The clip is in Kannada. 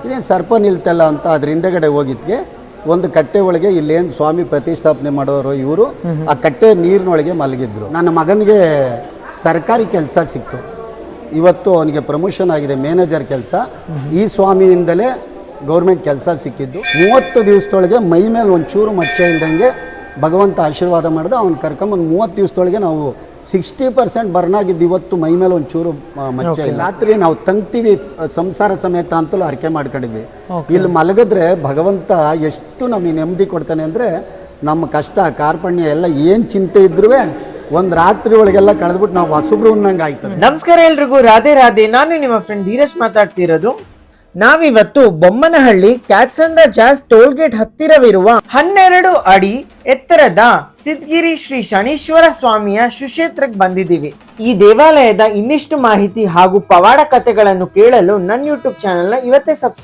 ಇದೇನು ಸರ್ಪ ನಿಲ್ತಲ್ಲ ಅಂತ ಅದ್ರ ಹಿಂದೆಗಡೆ ಹೋಗಿದ್ಗೆ ಒಂದು ಕಟ್ಟೆ ಒಳಗೆ ಇಲ್ಲೇನು ಸ್ವಾಮಿ ಪ್ರತಿಷ್ಠಾಪನೆ ಮಾಡೋರು ಇವರು ಆ ಕಟ್ಟೆ ನೀರಿನೊಳಗೆ ಮಲಗಿದ್ರು. ನನ್ನ ಮಗನಿಗೆ ಸರ್ಕಾರಿ ಕೆಲಸ ಸಿಕ್ತು. ಇವತ್ತು ಅವನಿಗೆ ಪ್ರಮೋಷನ್ ಆಗಿದೆ, ಮ್ಯಾನೇಜರ್ ಕೆಲಸ. ಈ ಸ್ವಾಮಿಯಿಂದಲೇ ಗೌರ್ಮೆಂಟ್ ಕೆಲಸ ಸಿಕ್ಕಿದ್ದು. 30 ದಿವಸದೊಳಗೆ ಮೈ ಮೇಲೆ ಒಂಚೂರು ಮಚ್ಚೆ ಇಲ್ದಂಗೆ ಭಗವಂತ ಆಶೀರ್ವಾದ ಮಾಡಿದ. ಅವ್ನು ಕರ್ಕೊಂಬಂದು 30 ದಿವಸದೊಳಗೆ ನಾವು 60% ಬರ್ನಾಗಿದ್ದು. ಇವತ್ತು ಮೈ ಮೇಲೆ ಒಂಚೂರು ಮಚ್ಚೆ ಇಲ್ಲ. ರಾತ್ರಿ ನಾವು ತಂಗ್ತೀವಿ ಸಂಸಾರ ಸಮೇತ ಅಂತಲೂ ಅರ್ಕೆ ಮಾಡ್ಕೊಂಡಿದ್ವಿ. ಇಲ್ಲಿ ಮಲಗಿದ್ರೆ ಭಗವಂತ ಎಷ್ಟು ನಮಗೆ ನೆಮ್ಮದಿ ಕೊಡ್ತಾನೆ ಅಂದರೆ, ನಮ್ಮ ಕಷ್ಟ ಕಾರ್ಪಣ್ಯ ಎಲ್ಲ ಏನು ಚಿಂತೆ ಇದ್ರೂ ಒಂದು ರಾತ್ರಿ ಒಳಗೆಲ್ಲ ಕಳೆದ್ಬಿಟ್ಟು ನಾವು ಹೊಸಬ್ರು ಅನ್ನಂಗೆ ಆಯ್ತದೆ. ನಮಸ್ಕಾರ ಎಲ್ರಿಗೂ, ರಾಧೆ ರಾಧೆ. ನಾನು ನಿಮ್ಮ ಫ್ರೆಂಡ್ ಧೀರಜ್ ಮಾತಾಡ್ತಿರೋದು. ನಾವಿವತ್ತು ಬೊಮ್ಮನಹಳ್ಳಿ ಕ್ಯಾತ್ಸಂದ್ರ ಜಾಸ್ ಟೋಲ್ಗೇಟ್ ಹತ್ತಿರವಿರುವ 12 ಅಡಿ ಎತ್ತರದ ಸಿದ್ಧಗಿರಿ ಶ್ರೀ ಶನೀಶ್ವರ ಸ್ವಾಮಿಯ ಸುಕ್ಷೇತ್ರಕ್ಕೆ ಬಂದಿದ್ದೀವಿ. ಈ ದೇವಾಲಯದ ಇನ್ನಿಷ್ಟು ಮಾಹಿತಿ ಹಾಗೂ ಪವಾಡ ಕಥೆಗಳನ್ನು ಕೇಳಲು ನನ್ನ ಯೂಟ್ಯೂಬ್ ಚಾನೆಲ್ನ ಇವತ್ತೇ ಸಬ್ಸ್ಕ್ರೈಬ್